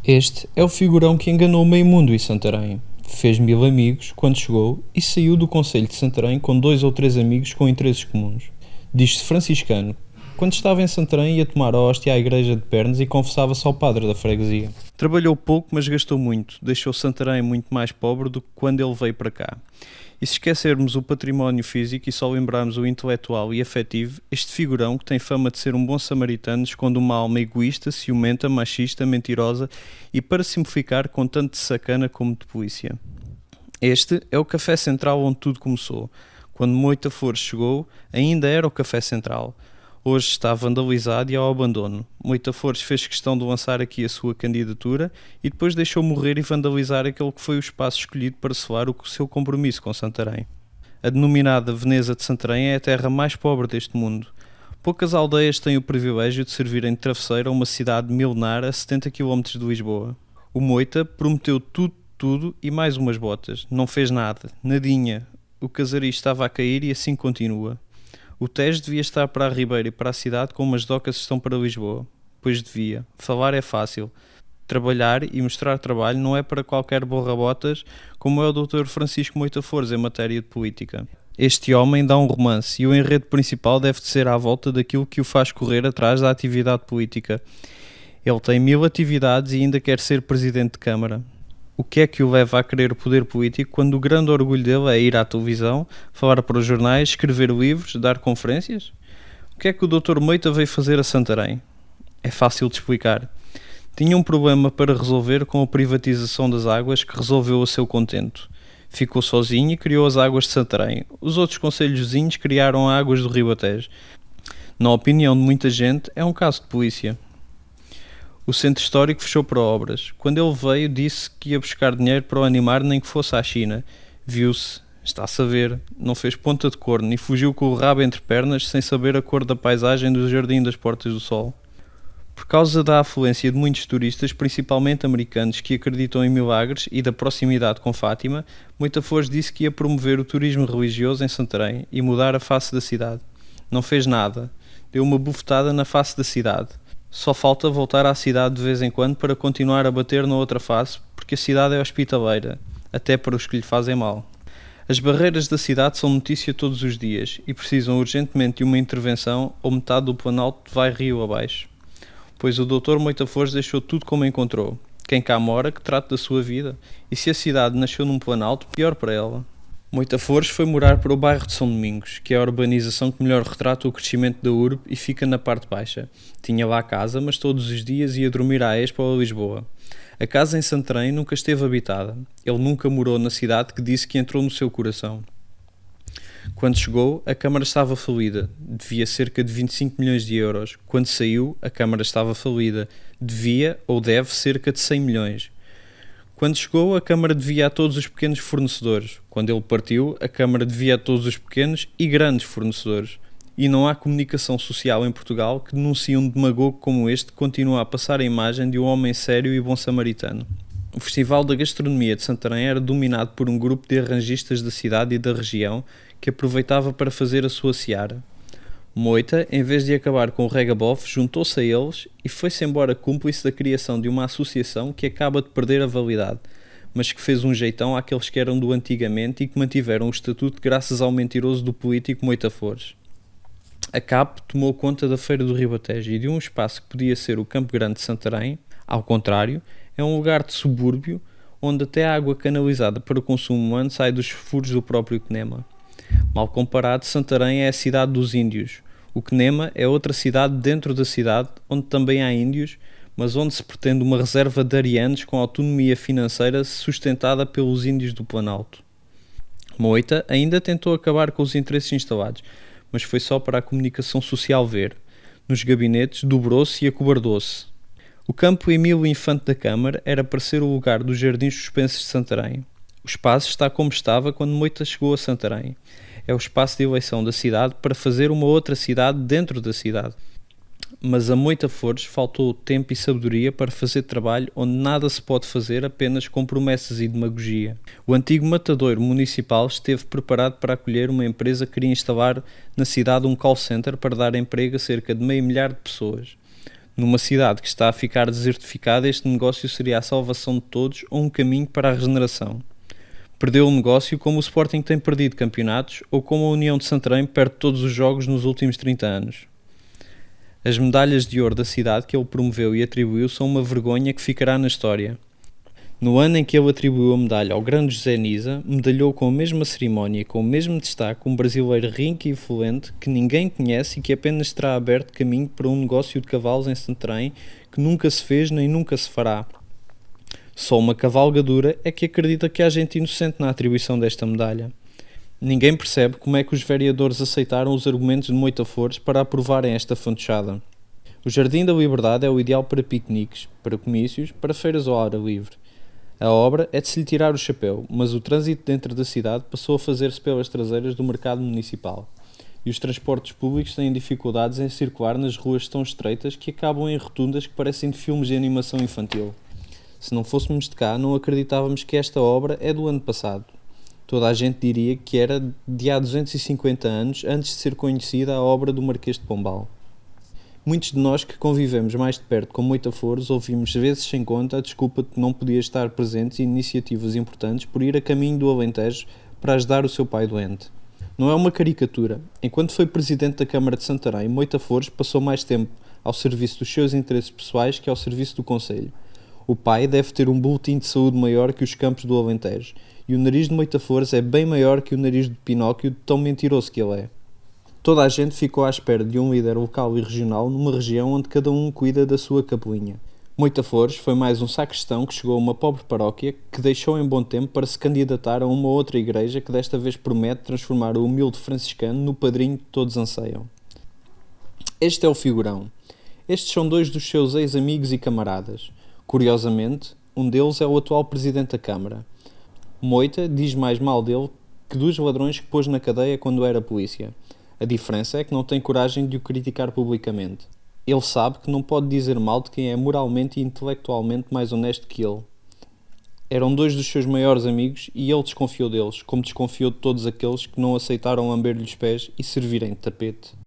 Este é o figurão que enganou meio mundo em Santarém. Fez 1000 amigos quando chegou e saiu do concelho de Santarém com 2 ou 3 amigos com interesses comuns. Diz-se franciscano. Quando estava em Santarém ia tomar a hóstia à igreja de Pernes e confessava-se ao padre da freguesia. Trabalhou pouco, mas gastou muito. Deixou Santarém muito mais pobre do que quando ele veio para cá. E se esquecermos o património físico e só lembrarmos o intelectual e afetivo, este figurão, que tem fama de ser um bom samaritano, esconde uma alma egoísta, ciumenta, machista, mentirosa e, para simplificar, com tanto de sacana como de polícia. Este é o Café Central onde tudo começou. Quando Moita Flores chegou, ainda era o Café Central. Hoje está vandalizado e ao abandono. Moita Flores fez questão de lançar aqui a sua candidatura e depois deixou morrer e vandalizar aquele que foi o espaço escolhido para selar o seu compromisso com Santarém. A denominada Veneza de Santarém é a terra mais pobre deste mundo. Poucas aldeias têm o privilégio de servirem de travesseiro a uma cidade milenar a 70 km de Lisboa. O Moita prometeu tudo e mais umas botas. Não fez nada, nadinha. O casario estava a cair e assim continua. O Tejo devia estar para a Ribeira e para a cidade como as docas estão para Lisboa. Pois devia. Falar é fácil. Trabalhar e mostrar trabalho não é para qualquer borra-botas, como é o Dr. Francisco Moita Flores em matéria de política. Este homem dá um romance e o enredo principal deve ser à volta daquilo que o faz correr atrás da atividade política. Ele tem 1000 atividades e ainda quer ser presidente de Câmara. O que é que o leva a querer o poder político quando o grande orgulho dele é ir à televisão, falar para os jornais, escrever livros, dar conferências? O que é que o Dr. Moita veio fazer a Santarém? É fácil de explicar. Tinha um problema para resolver com a privatização das águas que resolveu a seu contento. Ficou sozinho e criou as águas de Santarém. Os outros concelhos vizinhos criaram águas do Ribatejo. Na opinião de muita gente, é um caso de polícia. O centro histórico fechou para obras. Quando ele veio, disse que ia buscar dinheiro para o animar, nem que fosse à China. Viu-se, está-se a ver, não fez ponta de corno e fugiu com o rabo entre pernas sem saber a cor da paisagem do Jardim das Portas do Sol. Por causa da afluência de muitos turistas, principalmente americanos, que acreditam em milagres e da proximidade com Fátima, Moita Flores disse que ia promover o turismo religioso em Santarém e mudar a face da cidade. Não fez nada. Deu uma bufetada na face da cidade. Só falta voltar à cidade de vez em quando para continuar a bater na outra face, porque a cidade é hospitaleira, até para os que lhe fazem mal. As barreiras da cidade são notícia todos os dias e precisam urgentemente de uma intervenção ou metade do Planalto vai rio abaixo. Pois o Dr. Moita Flores deixou tudo como encontrou. Quem cá mora, que trate da sua vida. E se a cidade nasceu num Planalto, pior para ela. Moita Flores foi morar para o bairro de São Domingos, que é a urbanização que melhor retrata o crescimento da urbe e fica na parte baixa. Tinha lá casa, mas todos os dias ia dormir à Expo ou a Lisboa. A casa em Santarém nunca esteve habitada. Ele nunca morou na cidade que disse que entrou no seu coração. Quando chegou, a Câmara estava falida. Devia cerca de 25 milhões de euros. Quando saiu, a Câmara estava falida. Devia ou deve cerca de 100 milhões. Quando chegou, a Câmara devia a todos os pequenos fornecedores. Quando ele partiu, a Câmara devia a todos os pequenos e grandes fornecedores. E não há comunicação social em Portugal que denuncie um demagogo como este que continua a passar a imagem de um homem sério e bom samaritano. O Festival da Gastronomia de Santarém era dominado por um grupo de arranjistas da cidade e da região que aproveitava para fazer a sua seara. Moita, em vez de acabar com o regabof, juntou-se a eles e foi-se embora cúmplice da criação de uma associação que acaba de perder a validade, mas que fez um jeitão àqueles que eram do antigamente e que mantiveram o estatuto graças ao mentiroso do político Moita Flores. A CAP tomou conta da Feira do Ribatejo e de um espaço que podia ser o Campo Grande de Santarém, ao contrário, é um lugar de subúrbio onde até a água canalizada para o consumo humano sai dos furos do próprio Quenema. Mal comparado, Santarém é a cidade dos índios. O Quenema é outra cidade dentro da cidade, onde também há índios, mas onde se pretende uma reserva de arianos com autonomia financeira sustentada pelos índios do Planalto. Moita ainda tentou acabar com os interesses instalados, mas foi só para a comunicação social ver. Nos gabinetes dobrou-se e acobardou-se. O campo Emílio Infante da Câmara era para ser o lugar dos jardins suspensos de Santarém. O espaço está como estava quando Moita chegou a Santarém. É o espaço de eleição da cidade para fazer uma outra cidade dentro da cidade. Mas a Moita Flores faltou tempo e sabedoria para fazer trabalho onde nada se pode fazer apenas com promessas e demagogia. O antigo matadouro municipal esteve preparado para acolher uma empresa que queria instalar na cidade um call center para dar emprego a cerca de 500 mil pessoas. Numa cidade que está a ficar desertificada, este negócio seria a salvação de todos ou um caminho para a regeneração. Perdeu o negócio como o Sporting tem perdido campeonatos ou como a União de Santarém perde todos os jogos nos últimos 30 anos. As medalhas de ouro da cidade que ele promoveu e atribuiu são uma vergonha que ficará na história. No ano em que ele atribuiu a medalha ao grande José Nisa, medalhou com a mesma cerimónia e com o mesmo destaque um brasileiro rico e influente que ninguém conhece e que apenas terá aberto caminho para um negócio de cavalos em Santarém que nunca se fez nem nunca se fará. Só uma cavalgadura é que acredita que há gente inocente na atribuição desta medalha. Ninguém percebe como é que os vereadores aceitaram os argumentos de Moitafores para aprovarem esta fantochada. O Jardim da Liberdade é o ideal para piqueniques, para comícios, para feiras ao ar livre. A obra é de se lhe tirar o chapéu, mas o trânsito dentro da cidade passou a fazer-se pelas traseiras do mercado municipal. E os transportes públicos têm dificuldades em circular nas ruas tão estreitas que acabam em rotundas que parecem de filmes de animação infantil. Se não fôssemos de cá, não acreditávamos que esta obra é do ano passado. Toda a gente diria que era de há 250 anos antes de ser conhecida a obra do Marquês de Pombal. Muitos de nós que convivemos mais de perto com Moitafores ouvimos vezes sem conta a desculpa de que não podia estar presentes em iniciativas importantes por ir a caminho do Alentejo para ajudar o seu pai doente. Não é uma caricatura. Enquanto foi presidente da Câmara de Santarém, Moitafores passou mais tempo ao serviço dos seus interesses pessoais que ao serviço do concelho. O pai deve ter um boletim de saúde maior que os campos do Alentejo, e o nariz de Moitafores é bem maior que o nariz de Pinóquio, de tão mentiroso que ele é. Toda a gente ficou à espera de um líder local e regional numa região onde cada um cuida da sua capelinha. Moitafores foi mais um sacristão que chegou a uma pobre paróquia que deixou em bom tempo para se candidatar a uma outra igreja que desta vez promete transformar o humilde franciscano no padrinho que todos anseiam. Este é o figurão. Estes são dois dos seus ex-amigos e camaradas. Curiosamente, um deles é o atual presidente da Câmara. Moita diz mais mal dele que dos ladrões que pôs na cadeia quando era polícia. A diferença é que não tem coragem de o criticar publicamente. Ele sabe que não pode dizer mal de quem é moralmente e intelectualmente mais honesto que ele. Eram dois dos seus maiores amigos e ele desconfiou deles, como desconfiou de todos aqueles que não aceitaram lamber-lhe os pés e servirem de tapete.